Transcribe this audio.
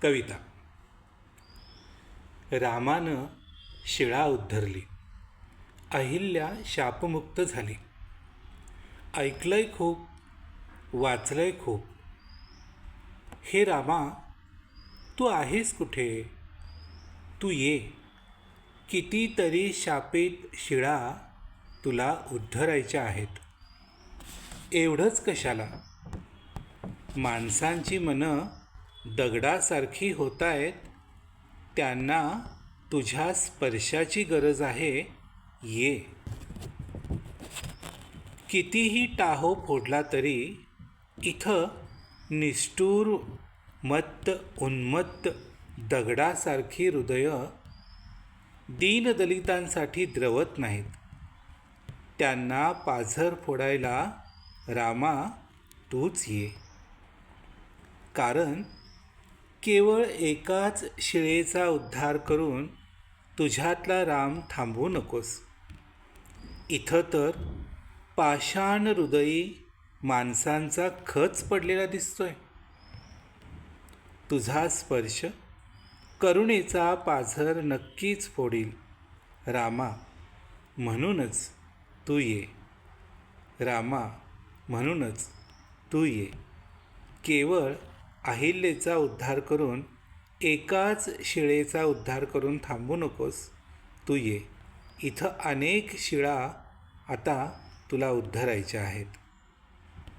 कविता. रामानं शिळा उद्धरली, अहिल्या शापमुक्त झाली. ऐकलंय खूप, वाचलंय खूप. हे रामा, तू आहेस कुठे? तू ये. कितीतरी शापित शिळा तुला उद्धरायच्या आहेत. एवढंच कशाला? माणसांची मनं दगडासारखी होतायत, त्यांना तुझ्या स्पर्शाची गरज आहे. ये. कितीही टाहो फोडला तरी इथं निष्ठुर, मत्त, उन्मत्त दगडासारखी हृदयं दीनदलितांसाठी द्रवत नाहीत. त्यांना पाझर फोडायला रामा तूच ये. कारण केवळ एकाच शिळेचा उद्धार करून तुझ्यातला राम थांबवू नकोस. इथं तर पाषाण हृदयी माणसांचा खच पडलेला दिसतोय. तुझा स्पर्श करुणेचा पाझर नक्कीच फोडील. रामा, म्हणूनच तू ये. रामा, म्हणूनच तू ये. केवळ अहिल्येचा उद्धार करून, एकाच शिळेचा उद्धार करून थांबू नकोस. तू ये. इथं अनेक शिळा आता तुला उद्धरायच्या आहेत.